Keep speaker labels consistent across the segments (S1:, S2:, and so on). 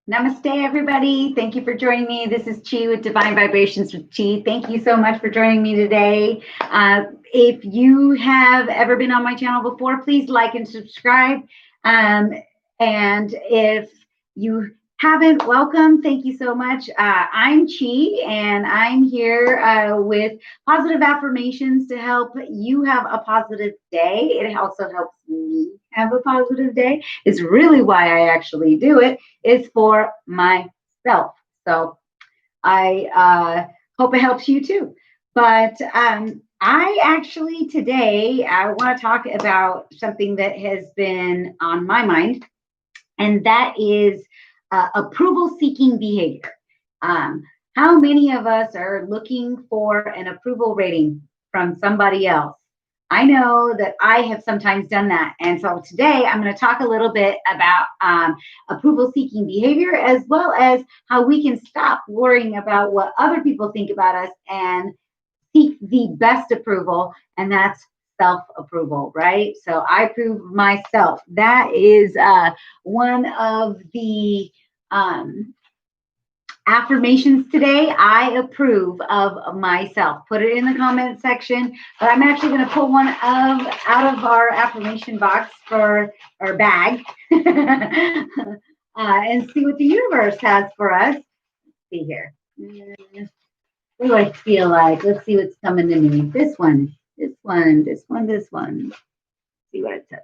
S1: Namaste, everybody. Thank you for joining me. This is Chi with Divine Vibrations with Chi. Thank you so much for joining me today. If you have ever been on my channel before, please like and subscribe. And if you haven't, welcome. Thank you so much. I'm Chi, and I'm here with positive affirmations to help you have a positive day. It also helps me have a positive day. It's really why I actually do it. Is for myself. So I hope it helps you too. But I actually today I want to talk about something that has been on my mind, and that is approval-seeking behavior. How many of us are looking for an approval rating from somebody else? I know that I have sometimes done that. And so today I'm going to talk a little bit about approval seeking behavior, as well as how we can stop worrying about what other people think about us and seek the best approval. And that's self approval, right? So I approve myself. That is one of the affirmations today. I approve of myself. Put it in the comment section. But I'm actually going to pull one out of our affirmation box for our bag and see what the universe has for us. Let's see here. What do I feel like? Let's see what's coming to me. This one. This one. This one. This one. Let's see what it says.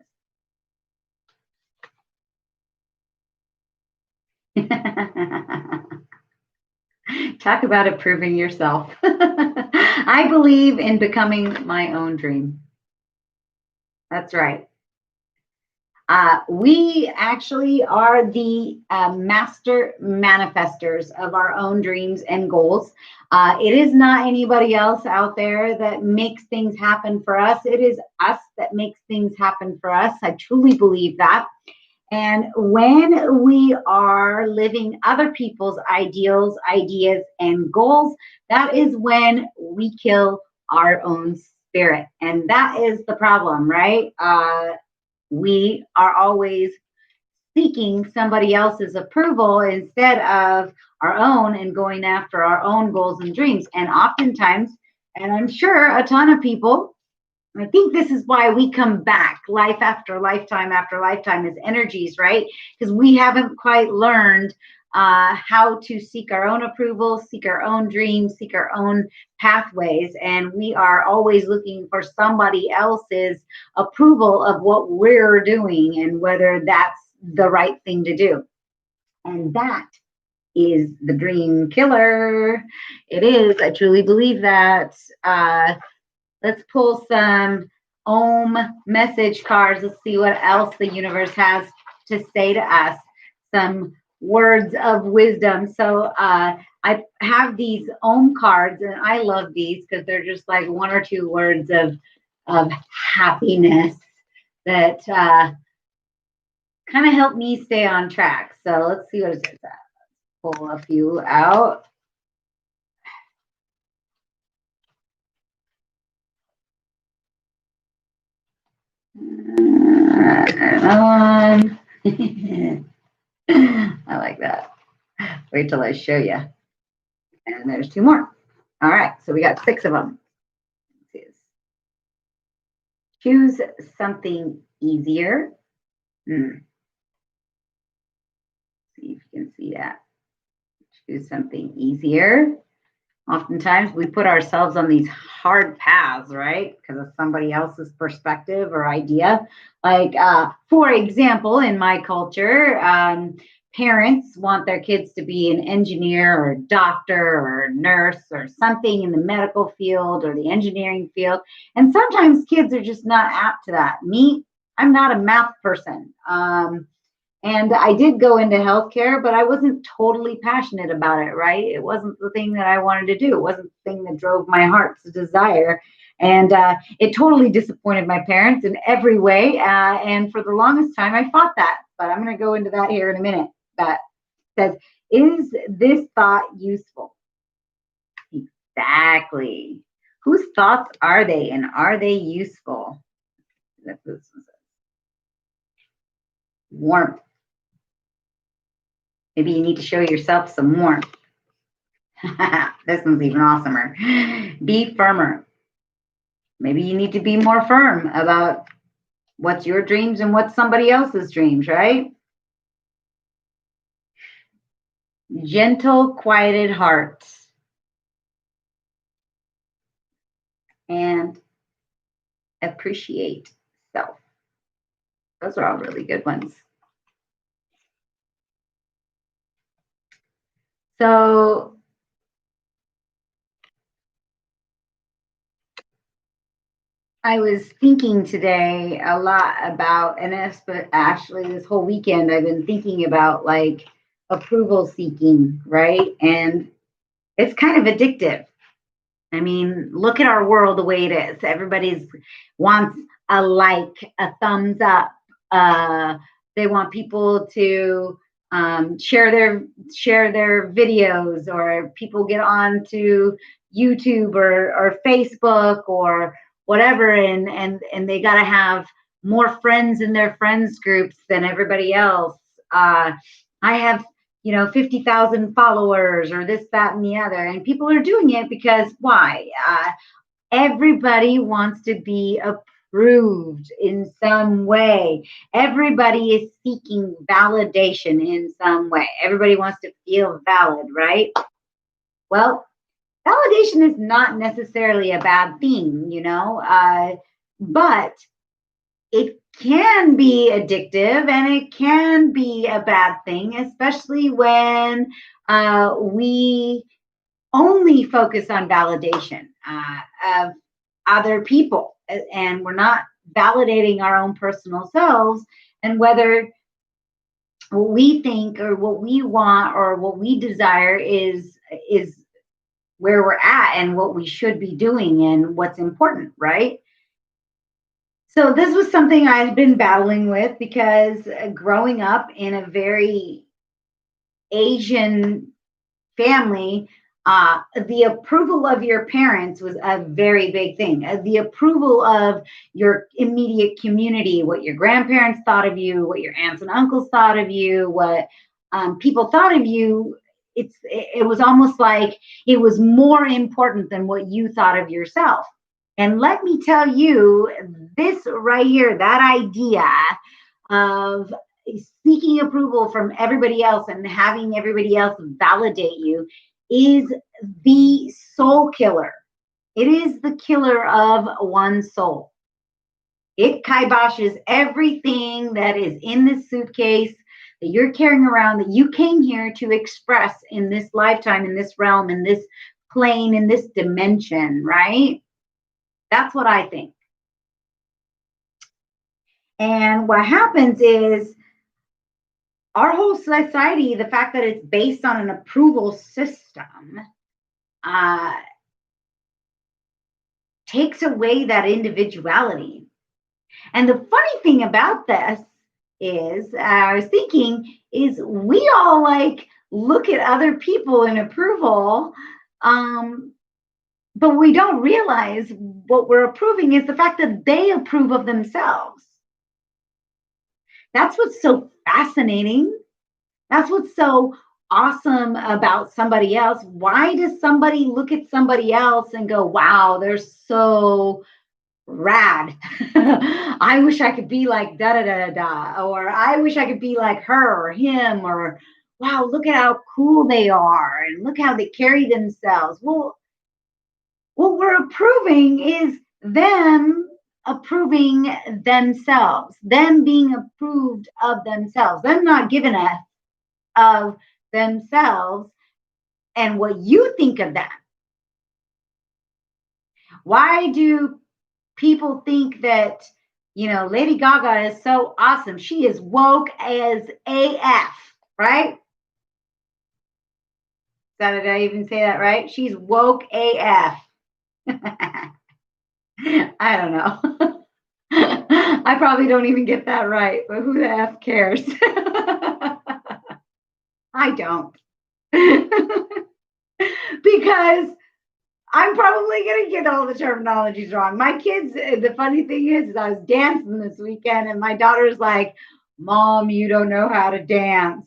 S1: Talk about approving yourself. I believe in becoming my own dream. That's right. We actually are the master manifestors of our own dreams and goals. It is not anybody else out there that makes things happen for us. It is us that makes things happen for us. I truly believe that. And when we are living other people's ideals, ideas, and goals, that is when we kill our own spirit. And that is the problem, right? We are always seeking somebody else's approval instead of our own and going after our own goals and dreams. And oftentimes, and I'm sure a ton of people, I think this is why we come back life after lifetime as energies, right? Because we haven't quite learned how to seek our own approval, seek our own dreams, seek our own pathways. And we are always looking for somebody else's approval of what we're doing and whether that's the right thing to do. And that is the dream killer. It is. I truly believe that. Let's pull some Om message cards. Let's see what else the universe has to say to us. Some words of wisdom. So I have these Om cards, and I love these because they're just like one or two words of happiness that kind of help me stay on track. So let's see what it says. Pull a few out. I like that. Wait till I show you. And there's two more. All right, so we got 6 of them. Choose something easier. See if you can see that. Choose something easier. Oftentimes we put ourselves on these hard paths, right? Because of somebody else's perspective or idea. Like, for example, in my culture, parents want their kids to be an engineer or a doctor or a nurse or something in the medical field or the engineering field. And sometimes kids are just not apt to that. Me, I'm not a math person. And I did go into healthcare, but I wasn't totally passionate about it, right? It wasn't the thing that I wanted to do. It wasn't the thing that drove my heart's desire. And it totally disappointed my parents in every way. And for the longest time, I fought that. But I'm going to go into that here in a minute. That says, is this thought useful? Exactly. Whose thoughts are they, and are they useful? This warmth. Maybe you need to show yourself some more. This one's even awesomer. Be firmer. Maybe you need to be more firm about what's your dreams and what's somebody else's dreams, right? Gentle, quieted hearts. And appreciate self. Those are all really good ones. So I was thinking today a lot about, and actually this whole weekend, I've been thinking about like approval seeking, right? And it's kind of addictive. I mean, look at our world the way it is. Everybody's wants a like, a thumbs up. They want people to share their videos, or people get on to YouTube or Facebook or whatever, and they got to have more friends in their friends groups than everybody else. I have 50,000 followers, or this, that, and the other. And people are doing it because why? Everybody wants to be approved in some way. Everybody is seeking validation in some way. Everybody wants to feel valid, right? Well, validation is not necessarily a bad thing, but it can be addictive and it can be a bad thing, especially when we only focus on validation of other people, and we're not validating our own personal selves, and whether what we think or what we want or what we desire is where we're at and what we should be doing and what's important, right? So this was something I've been battling with, because growing up in a very Asian family, the approval of your parents was a very big thing. The approval of your immediate community, what your grandparents thought of you, what your aunts and uncles thought of you, what people thought of you. It was almost like it was more important than what you thought of yourself. And let me tell you, this right here, that idea of seeking approval from everybody else and having everybody else validate you is the soul killer. It is the killer of one's soul. It kiboshes everything that is in this suitcase that you're carrying around, that you came here to express in this lifetime, in this realm, in this plane, in this dimension, right? That's what I think. And what happens is our whole society, the fact that it's based on an approval system, takes away that individuality. And the funny thing about this is, I was thinking, is we all like look at other people in approval, but we don't realize what we're approving is the fact that they approve of themselves. That's what's so fascinating. That's what's so awesome about somebody else. Why does somebody look at somebody else and go, wow, they're so rad. I wish I could be like da da da da, or I wish I could be like her or him, or wow, look at how cool they are and look how they carry themselves. Well, what we're approving is them approving themselves, them being approved of themselves, them not giving a of themselves and what you think of them. Why do people think that, Lady Gaga is so awesome? She is woke as AF, right? Did I even say that right? She's woke AF. I don't know. I probably don't even get that right, but who the F cares? I don't. Because I'm probably going to get all the terminologies wrong. My kids, the funny thing is I was dancing this weekend and my daughter's like, Mom, you don't know how to dance.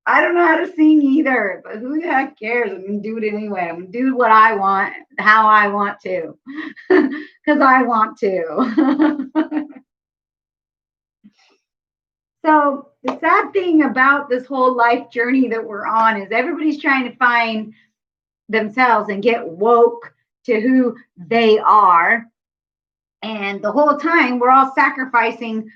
S1: I don't know how to sing either, but who the heck cares? I'm going to do it anyway. I'm going to do what I want, how I want to, because I want to. So the sad thing about this whole life journey that we're on is everybody's trying to find themselves and get woke to who they are. And the whole time we're all sacrificing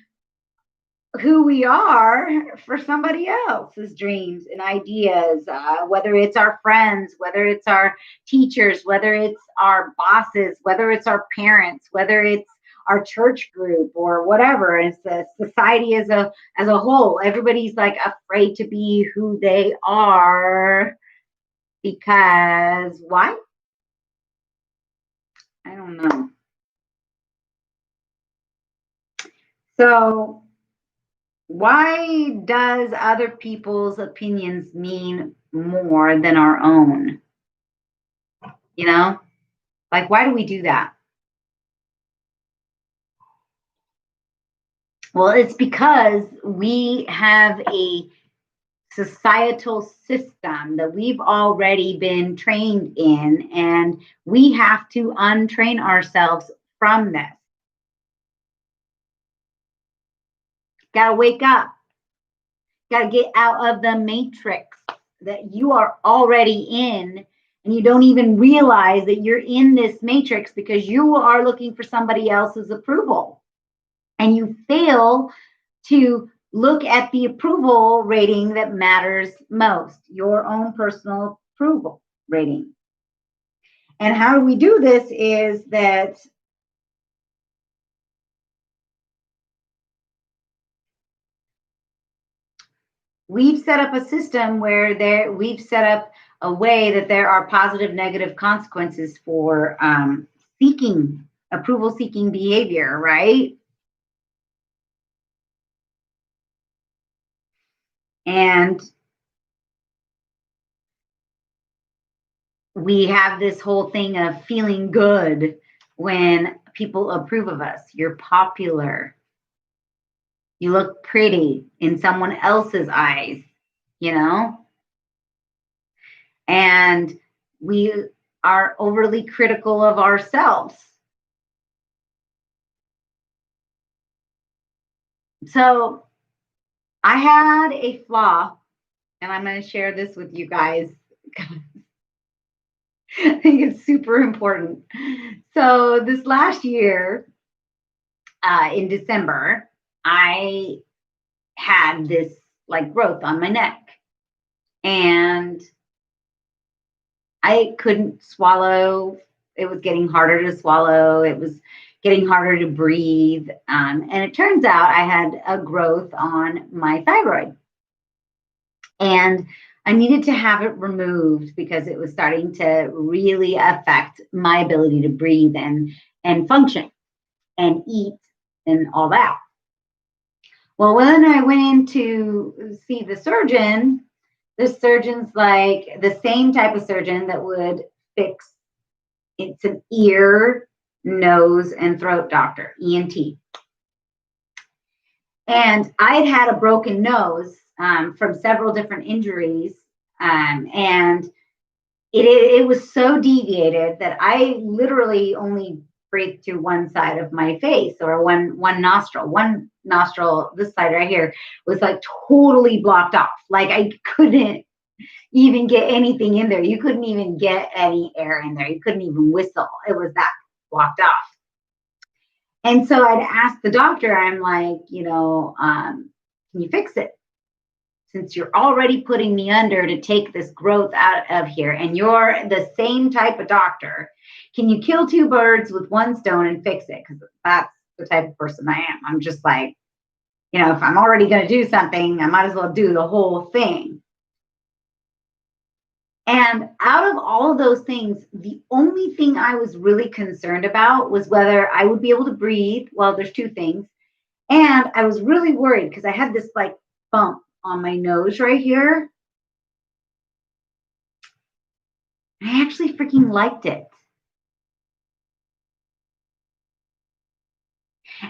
S1: who we are for somebody else's dreams and ideas, whether it's our friends, whether it's our teachers, whether it's our bosses, whether it's our parents, whether it's our church group or whatever. It's the society as a whole. Everybody's like afraid to be who they are because why? I don't know. So why does other people's opinions mean more than our own? You know, like, why do we do that? Well, it's because we have a societal system that we've already been trained in, and we have to untrain ourselves from this. Got to wake up. Got to get out of the matrix that you are already in, and you don't even realize that you're in this matrix because you are looking for somebody else's approval. And you fail to look at the approval rating that matters most, your own personal approval rating. And how do we do this is that we've set up a system where we've set up a way that there are positive, negative consequences for seeking approval, seeking behavior, right? And we have this whole thing of feeling good when people approve of us. You're popular. You look pretty in someone else's eyes, you know? And we are overly critical of ourselves. So I had a flaw, and I'm going to share this with you guys. I think it's super important. So this last year, in December, I had this like growth on my neck, and I couldn't swallow. It was getting harder to swallow. It was getting harder to breathe. And it turns out I had a growth on my thyroid. And I needed to have it removed because it was starting to really affect my ability to breathe and function and eat and all that. Well, when I went in to see the surgeon's like the same type of surgeon that would fix, it's an ear, nose, and throat doctor, ENT. And I'd had a broken nose from several different injuries. And it was so deviated that I literally only breathed through one side of my face or one nostril. One nostril, this side right here, was like totally blocked off. Like I couldn't even get anything in there. You couldn't even get any air in there. You couldn't even whistle. It was that blocked off. And so I'd ask the doctor, I'm like, can you fix it? Since you're already putting me under to take this growth out of here, and you're the same type of doctor, can you kill two birds with one stone and fix it? Because that's the type of person I am. I'm just like, if I'm already going to do something, I might as well do the whole thing. And out of all of those things, the only thing I was really concerned about was whether I would be able to breathe. Well, there's two things. And I was really worried because I had this like bump on my nose right here. I actually freaking liked it.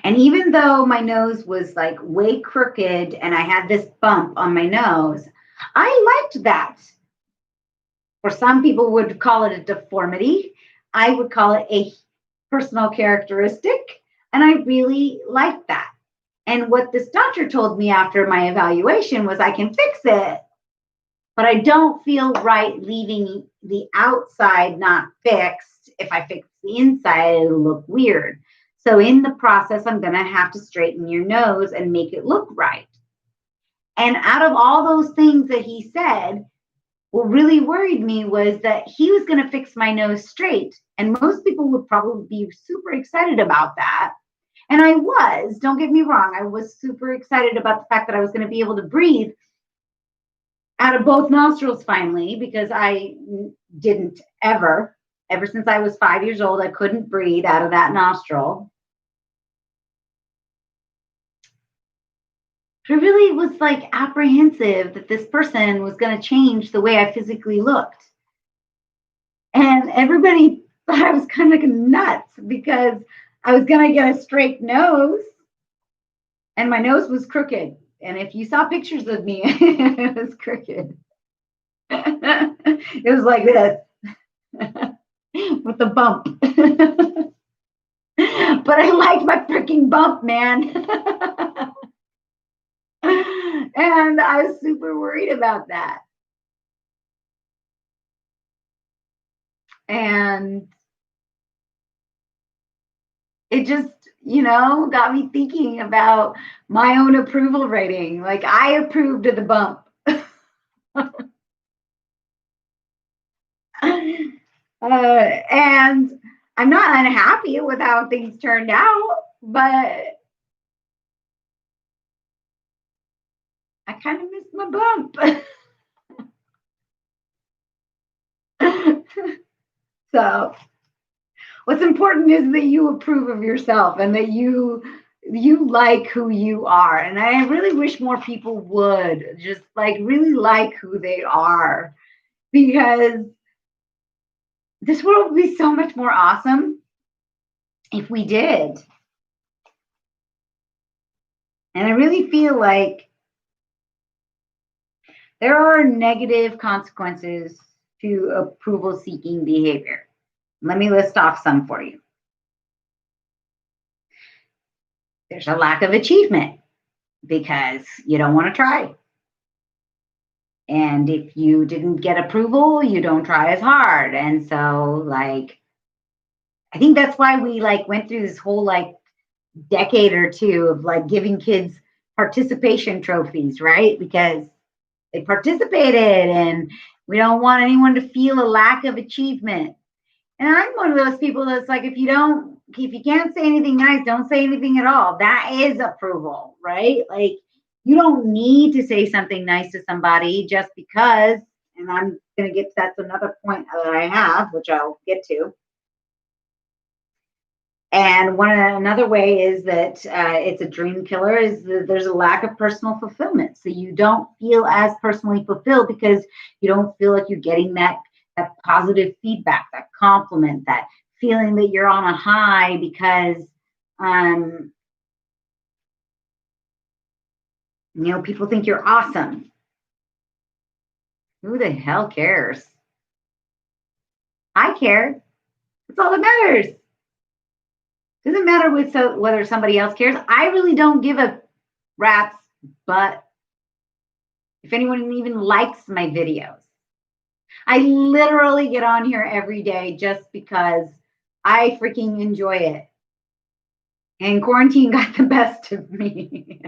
S1: And even though my nose was like way crooked and I had this bump on my nose, I liked that. Or some people would call it a deformity. I would call it a personal characteristic. And I really liked that. And what this doctor told me after my evaluation was I can fix it, but I don't feel right leaving the outside not fixed. If I fix the inside, it'll look weird. So in the process, I'm going to have to straighten your nose and make it look right. And out of all those things that he said, what really worried me was that he was going to fix my nose straight. And most people would probably be super excited about that. And I was, don't get me wrong, I was super excited about the fact that I was going to be able to breathe out of both nostrils finally, because I didn't ever since I was 5 years old, I couldn't breathe out of that nostril. I really was like apprehensive that this person was going to change the way I physically looked. And everybody thought I was kind of nuts because I was going to get a straight nose and my nose was crooked. And if you saw pictures of me, it was crooked. It was like this with a bump. But I liked my freaking bump, man. And I was super worried about that. And it just, got me thinking about my own approval rating. Like I approved of the bump. And I'm not unhappy with how things turned out, but I kind of missed my bump. So what's important is that you approve of yourself and that you like who you are. And I really wish more people would just like really like who they are, because this world would be so much more awesome if we did. And I really feel like there are negative consequences to approval seeking behavior. Let me list off some for you. There's a lack of achievement because you don't want to try. And if you didn't get approval, you don't try as hard. And so like, I think that's why we like went through this whole like decade or two of like giving kids participation trophies, right? Because they participated and we don't want anyone to feel a lack of achievement. And I'm one of those people that's like, if you can't say anything nice, don't say anything at all. That is approval, right? Like you don't need to say something nice to somebody just because, and I'm going to get, that's another point that I have, which I'll get to. And another way is that it's a dream killer is that there's a lack of personal fulfillment. So you don't feel as personally fulfilled because you don't feel like you're getting that positive feedback, that compliment, that feeling that you're on a high because, people think you're awesome. Who the hell cares? I care. That's all that matters. Doesn't matter whether somebody else cares. I really don't give a rat's butt if anyone even likes my videos. I literally get on here every day just because I freaking enjoy it. And quarantine got the best of me.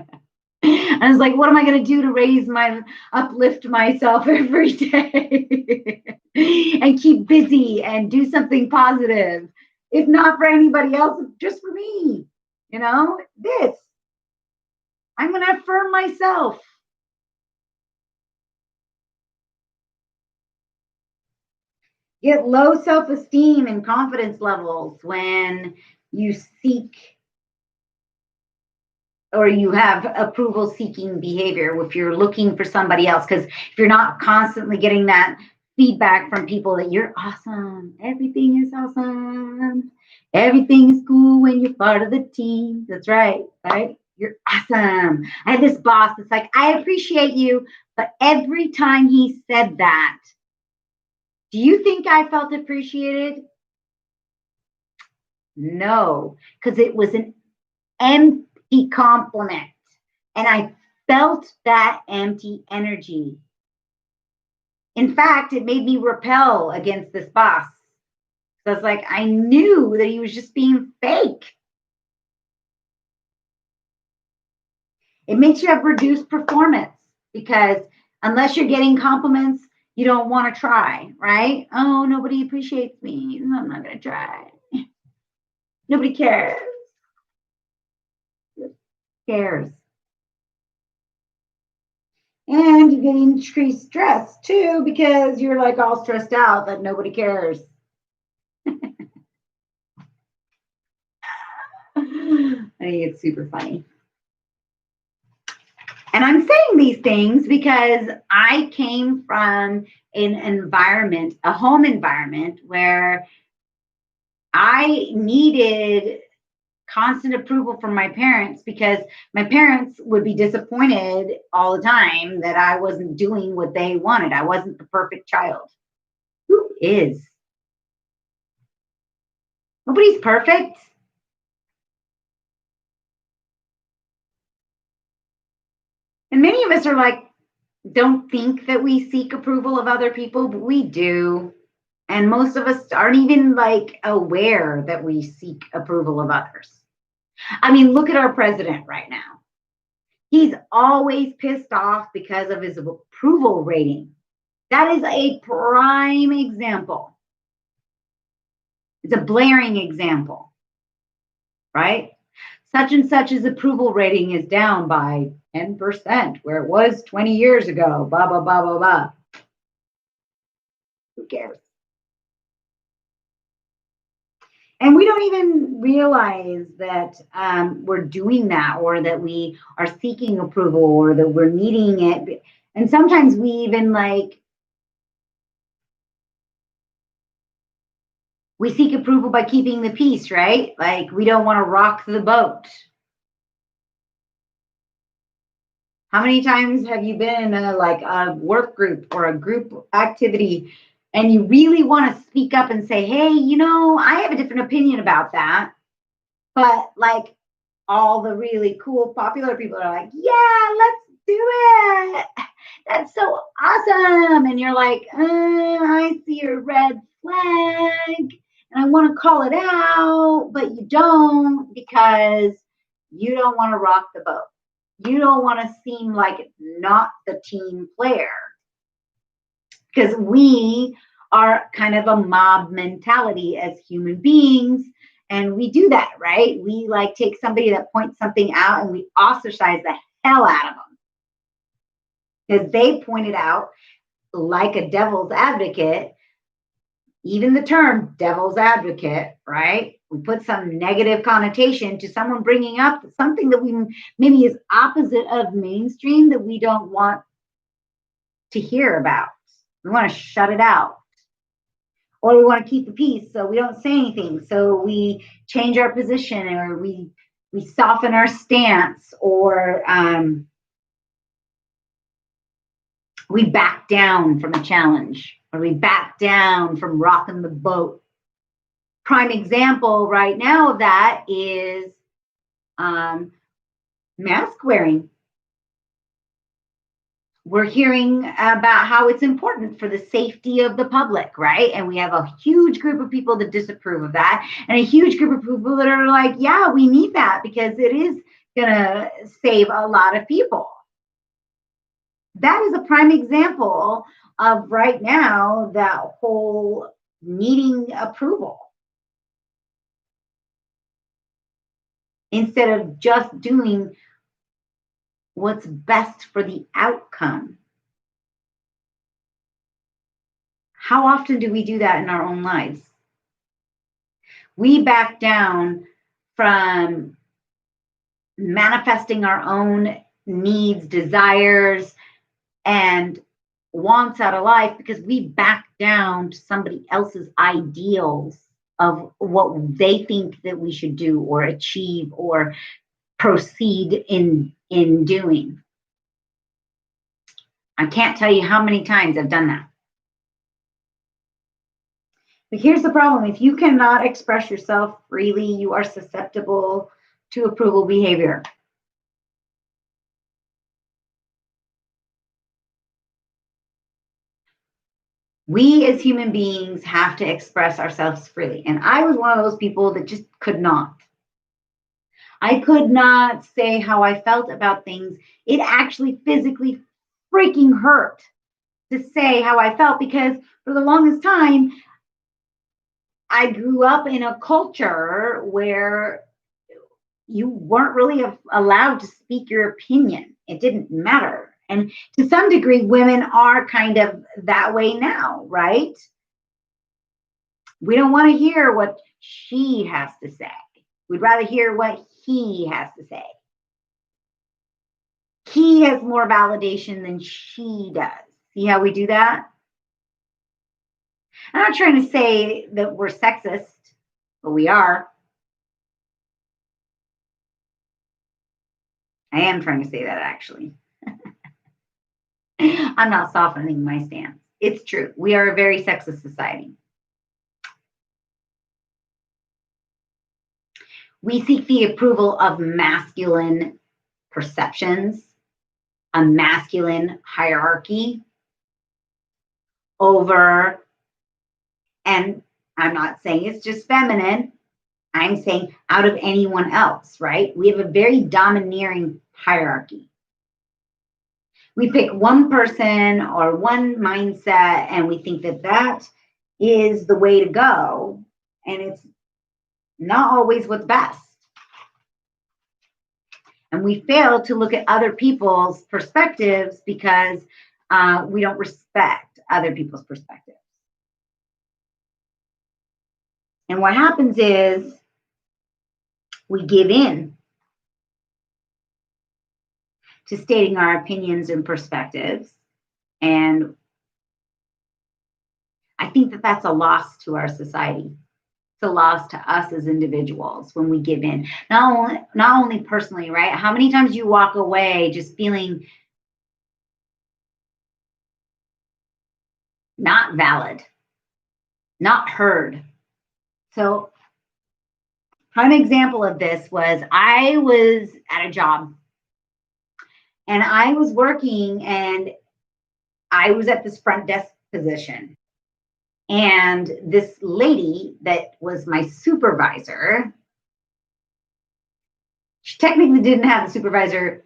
S1: I was like, what am I going to do to uplift myself every day and keep busy and do something positive? If not for anybody else, just for me, this. I'm going to affirm myself. Get low self-esteem and confidence levels when you seek or you have approval seeking behavior if you're looking for somebody else, because if you're not constantly getting that feedback from people that you're awesome, everything is awesome, everything is cool when you're part of the team. That's right, right? You're awesome. I had this boss that's like, I appreciate you. But every time he said that, do you think I felt appreciated? No, because it was an empty compliment. And I felt that empty energy. In fact, it made me repel against this boss. So it's like, I knew that he was just being fake. It makes you have reduced performance because unless you're getting compliments, you don't want to try, right? Oh, nobody appreciates me. I'm not going to try. Nobody cares. Cares. And you get increased stress too because you're like all stressed out that nobody cares. I think it's super funny. And I'm saying these things because I came from an environment, a home environment where I needed constant approval from my parents because my parents would be disappointed all the time that I wasn't doing what they wanted. I wasn't the perfect child. Who is? Nobody's perfect. And many of us are like, don't think that we seek approval of other people, but we do. And most of us aren't even like aware that we seek approval of others. I mean, look at our president right now. He's always pissed off because of his approval rating. That is a prime example. It's a blaring example, right? Such and such's approval rating is down by 10%, where it was 20 years ago, blah, blah, blah, blah, blah. Who cares? And we don't even realize that we're doing that or that we are seeking approval or that we're needing it. And sometimes we even we seek approval by keeping the peace, right? Like we don't want to rock the boat. How many times have you been in a work group or a group activity and you really want to speak up and say, hey, I have a different opinion about that. But like all the really cool, popular people are like, yeah, let's do it. That's so awesome. And you're like, I see a red flag and I want to call it out, but you don't because you don't want to rock the boat. You don't want to seem like not the team player because we are kind of a mob mentality as human beings. And we do that, right? We like take somebody that points something out and we ostracize the hell out of them because they pointed out like a devil's advocate. Even the term devil's advocate, right? We put some negative connotation to someone bringing up something that we maybe is opposite of mainstream that we don't want to hear about. We want to shut it out. Or we want to keep the peace, so we don't say anything. So we change our position or we soften our stance or we back down from a challenge or we back down from rocking the boat. Prime example right now of that is mask wearing. We're hearing about how it's important for the safety of the public, right? And we have a huge group of people that disapprove of that and a huge group of people that are like, yeah, we need that because it is going to save a lot of people. That is a prime example of right now that whole needing approval. Instead of just doing what's best for the outcome. How often do we do that in our own lives? We back down from manifesting our own needs, desires, and wants out of life because we back down to somebody else's ideals of what they think that we should do or achieve or proceed in doing. I can't tell you how many times I've done that. But here's the problem. If you cannot express yourself freely, you are susceptible to approval behavior. We as human beings have to express ourselves freely. And I was one of those people that just could not. I could not say how I felt about things. It actually physically freaking hurt to say how I felt, because for the longest time, I grew up in a culture where you weren't really allowed to speak your opinion. It didn't matter. And to some degree, women are kind of that way now, right? We don't want to hear what she has to say. We'd rather hear what he has to say. He has more validation than she does. See how we do that? I'm not trying to say that we're sexist, but we are. I am trying to say that, actually. I'm not softening my stance. It's true. We are a very sexist society. We seek the approval of masculine perceptions, a masculine hierarchy over, and I'm not saying it's just feminine, I'm saying out of anyone else, right? We have a very domineering hierarchy. We pick one person or one mindset and we think that that is the way to go. And it's not always what's best. And we fail to look at other people's perspectives because we don't respect other people's perspectives. And what happens is we give in to stating our opinions and perspectives. And I think that that's a loss to our society. It's a loss to us as individuals when we give in. Not only personally, right? How many times you walk away just feeling not valid, not heard? So, prime example of this was I was at a job and I was working and I was at this front desk position. And this lady that was my supervisor, she technically didn't have the supervisor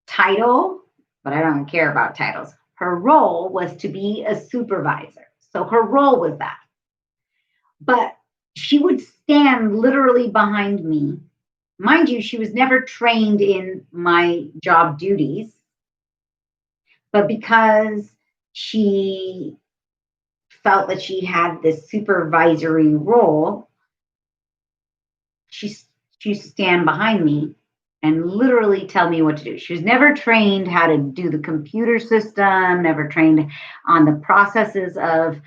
S1: title, but I don't care about titles. Her role was to be a supervisor. So her role was that. But she would stand literally behind me. Mind you, she was never trained in my job duties. But because she felt that she had this supervisory role, she used to stand behind me and literally tell me what to do. She was never trained how to do the computer system, never trained on the processes of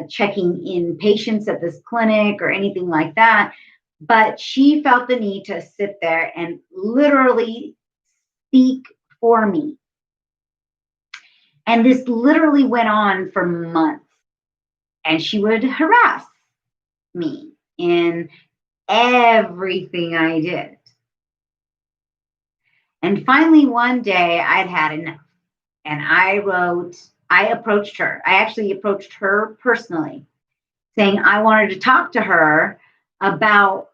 S1: checking in patients at this clinic or anything like that. But she felt the need to sit there and literally speak for me. And this literally went on for months. And she would harass me in everything I did. And finally, one day I'd had enough. And I approached her. I actually approached her personally, saying I wanted to talk to her about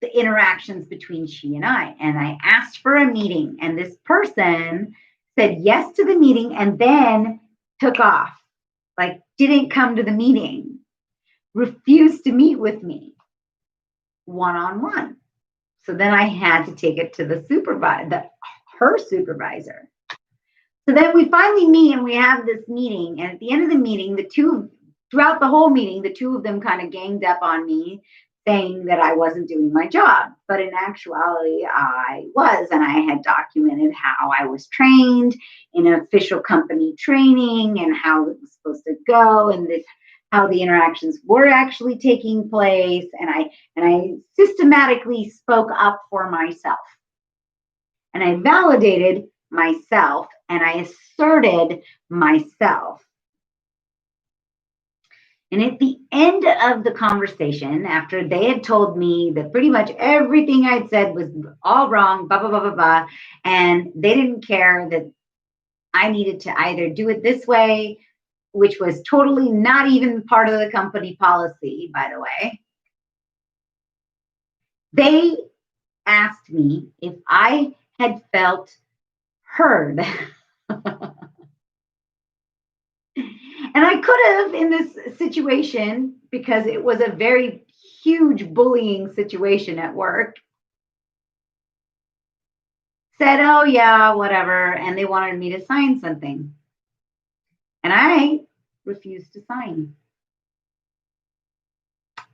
S1: the interactions between she and I. And I asked for a meeting. And this person said yes to the meeting and then took off. Like, didn't come to the meeting, refused to meet with me one-on-one. So then I had to take it to the her supervisor. So then we finally meet and we have this meeting. And at the end of the meeting, throughout the whole meeting, the two of them kind of ganged up on me, saying that I wasn't doing my job. But in actuality, I was, and I had documented how I was trained in official company training and how it was supposed to go and how the interactions were actually taking place, and I systematically spoke up for myself. And I validated myself and I asserted myself. And at the end of the conversation, after they had told me that pretty much everything I'd said was all wrong, blah, blah, blah, blah, blah, and they didn't care that I needed to either do it this way, which was totally not even part of the company policy, by the way. They asked me if I had felt heard. And I could have in this situation, because it was a very huge bullying situation at work, said, oh yeah, whatever. And they wanted me to sign something. And I refused to sign.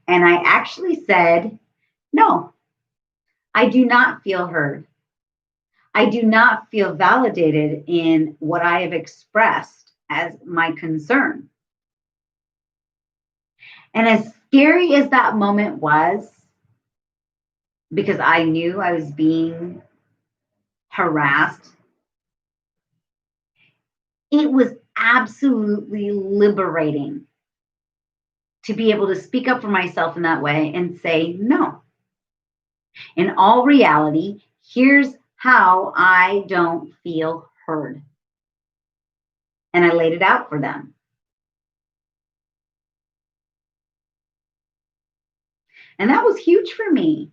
S1: And I actually said, no, I do not feel heard. I do not feel validated in what I have expressed as my concern. And as scary as that moment was, because I knew I was being harassed, it was absolutely liberating to be able to speak up for myself in that way and say, no. In all reality, here's how I don't feel heard. And I laid it out for them. And that was huge for me.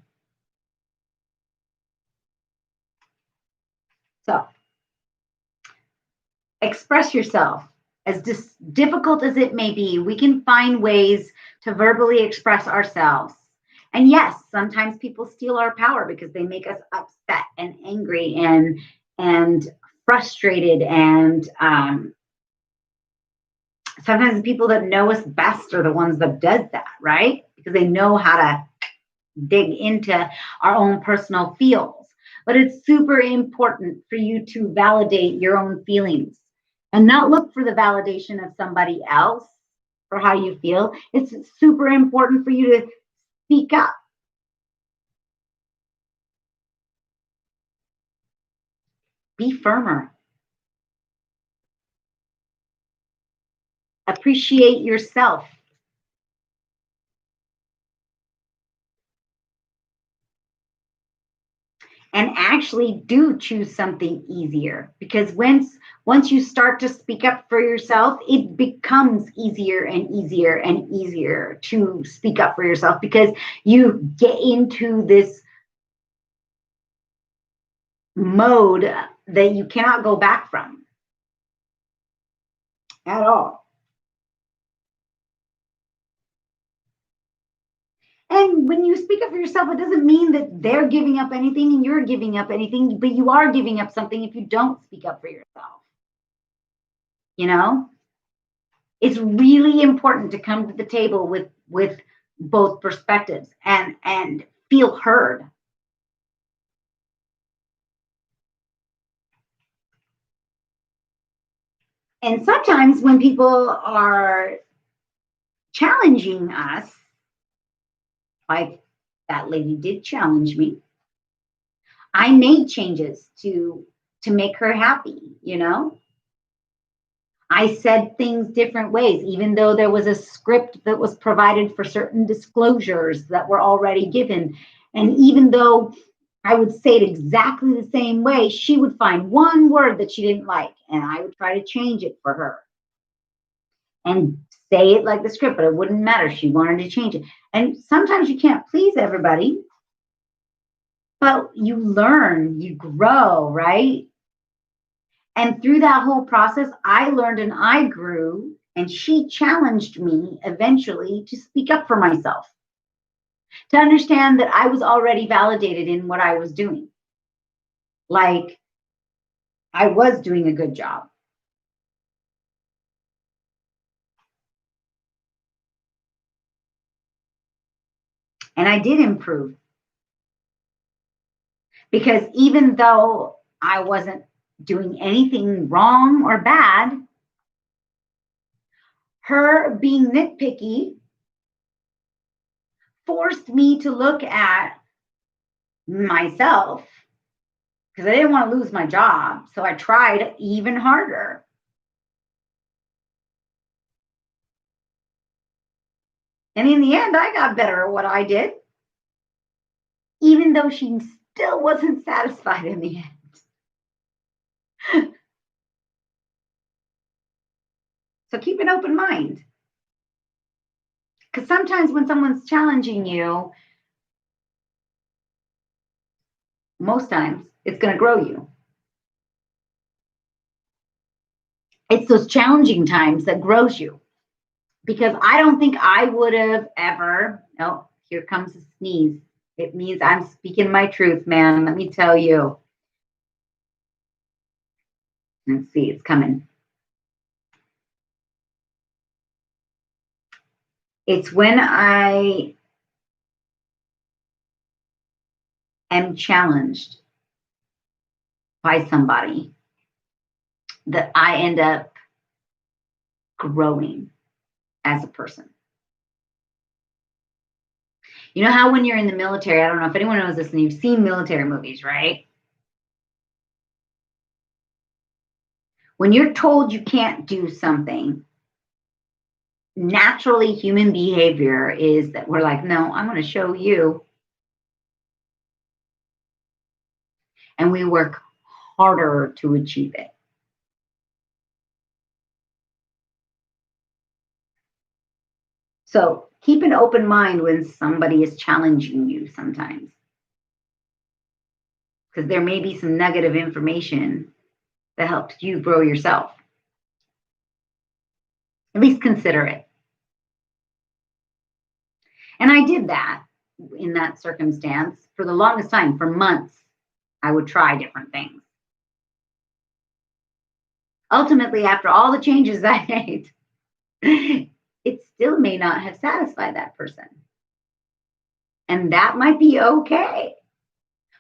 S1: So, express yourself. As difficult as it may be, we can find ways to verbally express ourselves. And yes, sometimes people steal our power because they make us upset and angry and frustrated. And sometimes the people that know us best are the ones that does that, right? Because they know how to dig into our own personal feels. But it's super important for you to validate your own feelings and not look for the validation of somebody else for how you feel. It's super important for you to speak up. Be firmer. Appreciate yourself. And actually do choose something easier, because once you start to speak up for yourself, it becomes easier and easier and easier to speak up for yourself, because you get into this mode that you cannot go back from at all. And when you speak up for yourself, it doesn't mean that they're giving up anything and you're giving up anything, but you are giving up something if you don't speak up for yourself. You know, it's really important to come to the table with both perspectives and feel heard. And sometimes when people are challenging us, like that lady did challenge me, I made changes to make her happy, you know? I said things different ways, even though there was a script that was provided for certain disclosures that were already given. And even though I would say it exactly the same way, she would find one word that she didn't like, and I would try to change it for her and say it like the script, but it wouldn't matter. She wanted to change it. And sometimes you can't please everybody, but you learn, you grow, right? And through that whole process, I learned and I grew, and she challenged me eventually to speak up for myself, to understand that I was already validated in what I was doing. Like, I was doing a good job. And I did improve. Because even though I wasn't doing anything wrong or bad, Her being nitpicky forced me to look at myself because I didn't want to lose my job. So I tried even harder. And in the end, I got better at what I did, even though she still wasn't satisfied in the end. So keep an open mind. Because sometimes when someone's challenging you, most times it's going to grow you. It's those challenging times that grows you. Because I don't think I would have ever, oh, here comes a sneeze. It means I'm speaking my truth, man. Let me tell you. Let's see, it's coming. It's when I am challenged by somebody that I end up growing as a person. You know how when you're in the military, I don't know if anyone knows this and you've seen military movies, right? When you're told you can't do something, naturally human behavior is that we're like, no, I'm going to show you. And we work harder to achieve it. So keep an open mind when somebody is challenging you sometimes. Because there may be some negative information that helps you grow yourself. At least consider it. And I did that in that circumstance for the longest time. For months, I would try different things. Ultimately, after all the changes I made, it still may not have satisfied that person. And that might be okay.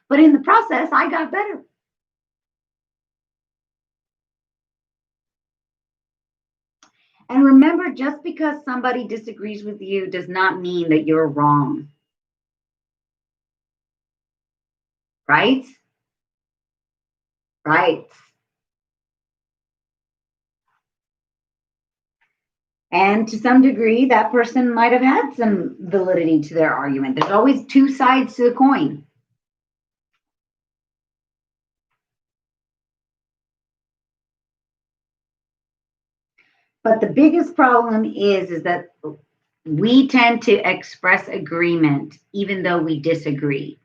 S1: But in the process, I got better. And remember, just because somebody disagrees with you does not mean that you're wrong. Right? Right. And to some degree, that person might have had some validity to their argument. There's always two sides to the coin. But the biggest problem is that we tend to express agreement even though we disagree.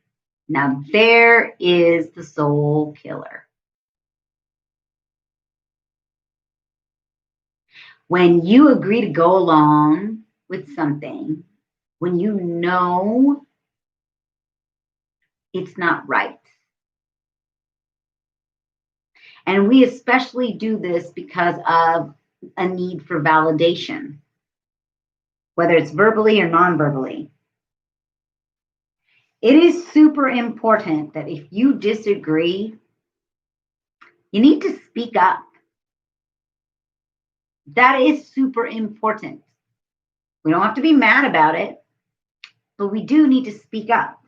S1: Now, there is the soul killer. When you agree to go along with something, when you know it's not right. And we especially do this because of a need for validation, whether it's verbally or non-verbally. It is super important that if you disagree, you need to speak up. That is super important. We don't have to be mad about it, but we do need to speak up.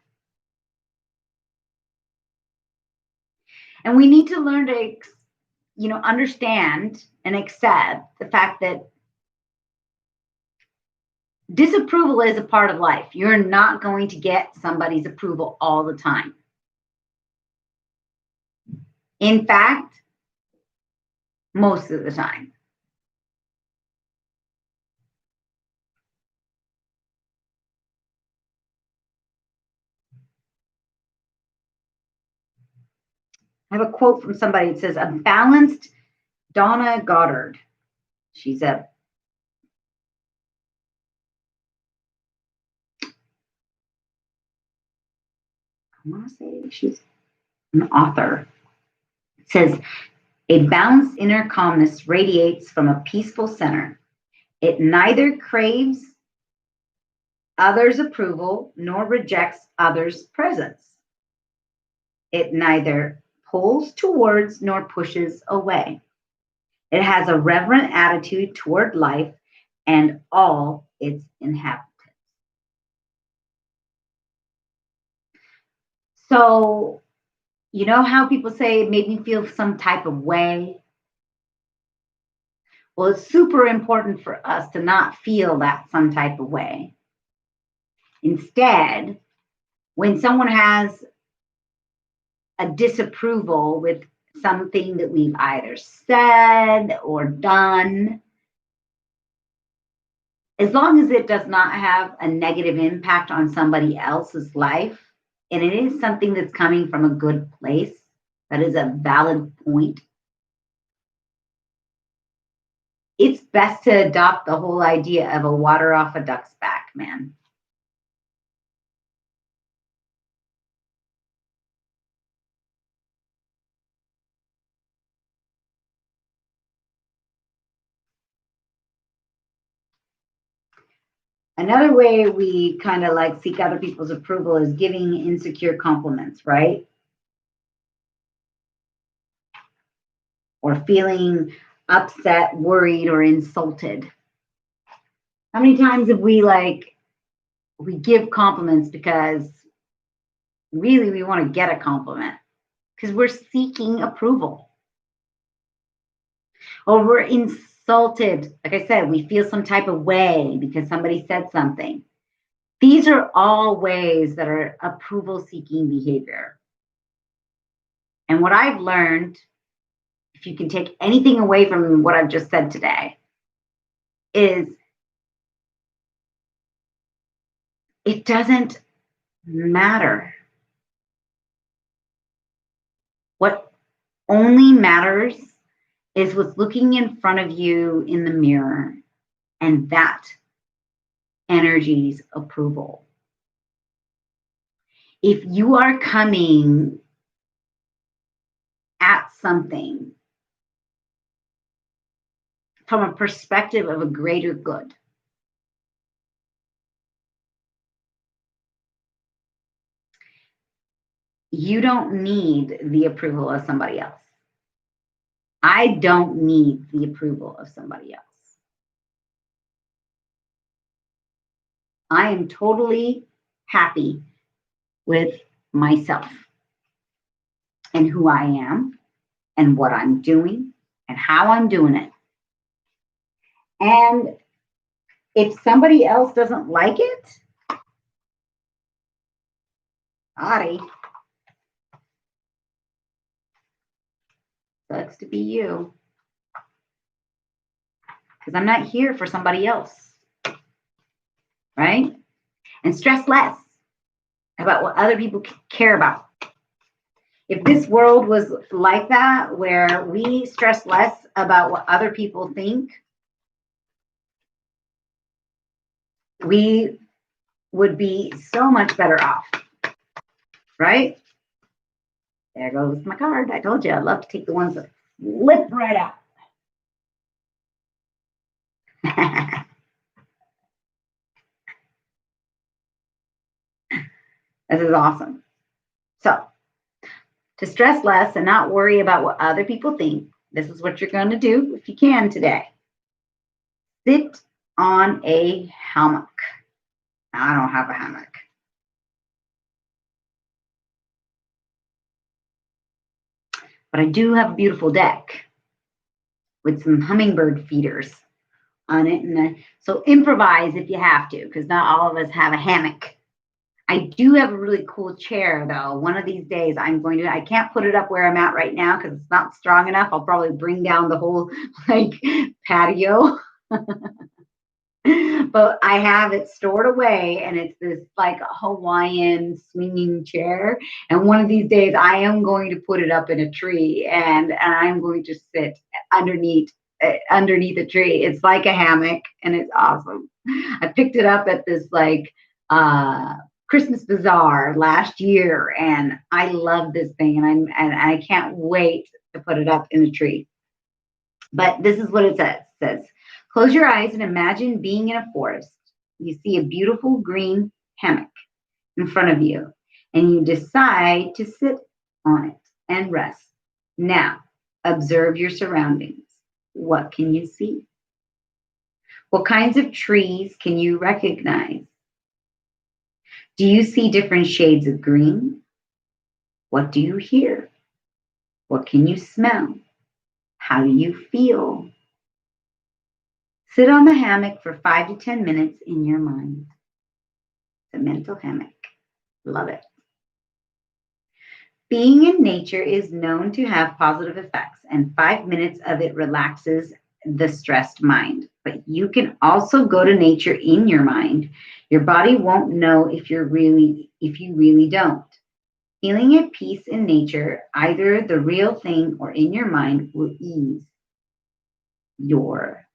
S1: And we need to learn to, understand and accept the fact that disapproval is a part of life. You're not going to get somebody's approval all the time. In fact, most of the time. I have a quote from somebody. It says, a balanced Donna Goddard. She's a I want to say she's an author. It says, a balanced inner calmness radiates from a peaceful center. It neither craves others' approval nor rejects others' presence. It neither pulls towards nor pushes away. It has a reverent attitude toward life and all its inhabitants. So, you know how people say it made me feel some type of way? Well, it's super important for us to not feel that some type of way. Instead, when someone has a disapproval with something that we've either said or done, as long as it does not have a negative impact on somebody else's life, and it is something that's coming from a good place, that is a valid point, it's best to adopt the whole idea of a water off a duck's back, man. Another way we kind of like seek other people's approval is giving insecure compliments, right? Or feeling upset, worried, or insulted. How many times have we give compliments because really we want to get a compliment because we're seeking approval? Or we're insulted. Like I said, we feel some type of way because somebody said something. These are all ways that are approval seeking behavior. And what I've learned, if you can take anything away from what I've just said today, is it doesn't matter. What only matters is what's looking in front of you in the mirror, and that energy's approval. If you are coming at something from a perspective of a greater good, you don't need the approval of somebody else. I don't need the approval of somebody else. I am totally happy with myself and who I am and what I'm doing and how I'm doing it. And if somebody else doesn't like it, sorry, sucks to be you. Because I'm not here for somebody else, right? And stress less about what other people care about. If this world was like that, where we stress less about what other people think, we would be so much better off, right? There goes my card. I told you I love to take the ones that flip right out. This is awesome. So, to stress less and not worry about what other people think, this is what you're going to do if you can today. Sit on a hammock. I don't have a hammock. But I do have a beautiful deck with some hummingbird feeders on it. And so improvise if you have to, because not all of us have a hammock. I do have a really cool chair, though. One of these days, I can't put it up where I'm at right now because it's not strong enough. I'll probably bring down the whole patio. But I have it stored away, and it's this Hawaiian swinging chair. And one of these days, I am going to put it up in a tree, and I'm going to sit underneath a tree. It's like a hammock, and it's awesome. I picked it up at this Christmas bazaar last year, and I love this thing, and I can't wait to put it up in the tree. But this is what it says. It says, close your eyes and imagine being in a forest. You see a beautiful green hammock in front of you, and you decide to sit on it and rest. Now, observe your surroundings. What can you see? What kinds of trees can you recognize? Do you see different shades of green? What do you hear? What can you smell? How do you feel? Sit on the hammock for 5 to 10 minutes in your mind. The mental hammock. Love it. Being in nature is known to have positive effects, and 5 minutes of it relaxes the stressed mind. But you can also go to nature in your mind. Your body won't know if you really don't. Feeling at peace in nature, either the real thing or in your mind, will ease your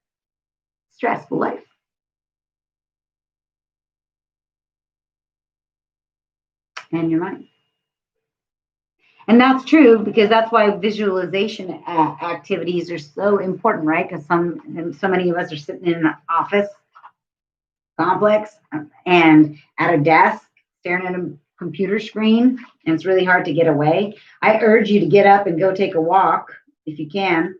S1: stressful life. And your mind. And that's true, because that's why visualization activities are so important, right? Because so many of us are sitting in an office complex and at a desk staring at a computer screen, and it's really hard to get away. I urge you to get up and go take a walk if you can.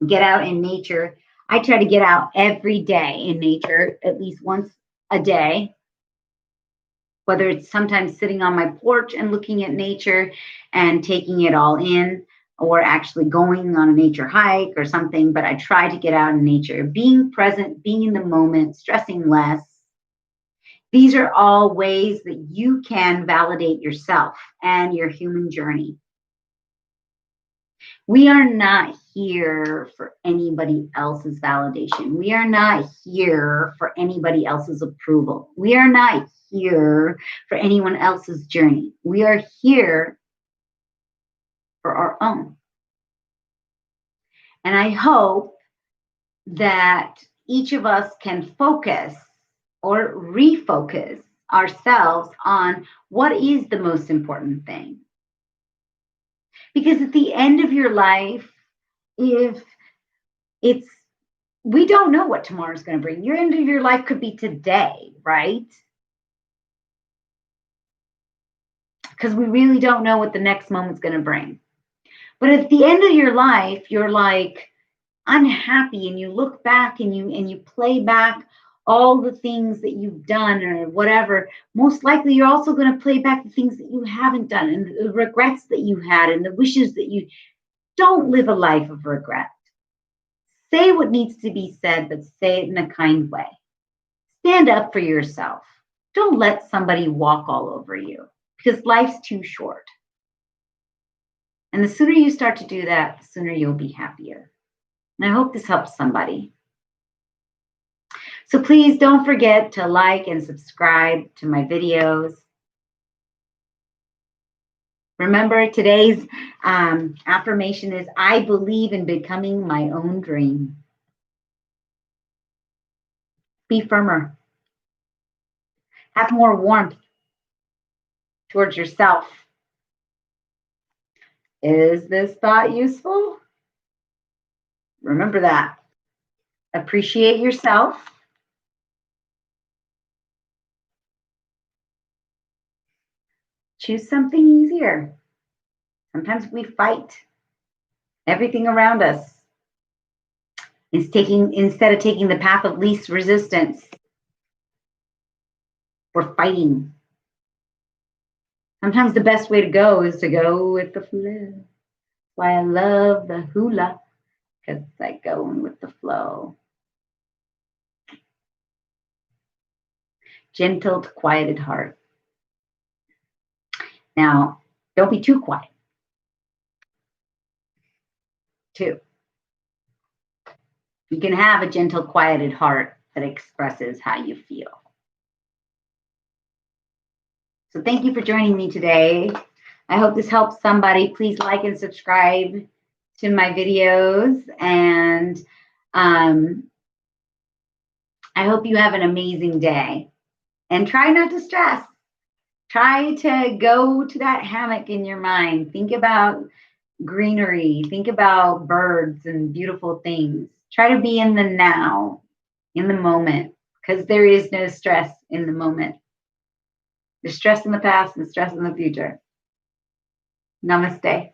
S1: Get out in nature. I try to get out every day in nature, at least once a day. Whether it's sometimes sitting on my porch and looking at nature and taking it all in, or actually going on a nature hike or something, but I try to get out in nature, being present, being in the moment, stressing less. These are all ways that you can validate yourself and your human journey. We are not here for anybody else's validation. We are not here for anybody else's approval. We are not here for anyone else's journey. We are here for our own. And I hope that each of us can focus or refocus ourselves on what is the most important thing. Because at the end of your life, we don't know what tomorrow's going to bring. Your end of your life could be today, right? Because we really don't know what the next moment's going to bring. But at the end of your life, you're like unhappy, and you look back and you play back all the things that you've done or whatever. Most likely you're also going to play back the things that you haven't done, and the regrets that you had, and the wishes that you don't live a life of regret. Say what needs to be said, but say it in a kind way. Stand up for yourself. Don't let somebody walk all over you, because life's too short. And the sooner you start to do that, the sooner you'll be happier. And I hope this helps somebody. So please don't forget to like and subscribe to my videos. Remember, today's affirmation is, I believe in becoming my own dream. Be firmer. Have more warmth towards yourself. Is this thought useful? Remember that. Appreciate yourself. Choose something easier. Sometimes we fight everything around us. Instead of taking the path of least resistance, we're fighting. Sometimes the best way to go is to go with the flow. That's why I love the hula, because it's like going with the flow. Gentle to quieted heart. Now, don't be too quiet. 2. You can have a gentle, quieted heart that expresses how you feel. So thank you for joining me today. I hope this helps somebody. Please like and subscribe to my videos. And I hope you have an amazing day. And try not to stress. Try to go to that hammock in your mind. Think about greenery. Think about birds and beautiful things. Try to be in the now, in the moment, because there is no stress in the moment. There's stress in the past and stress in the future. Namaste.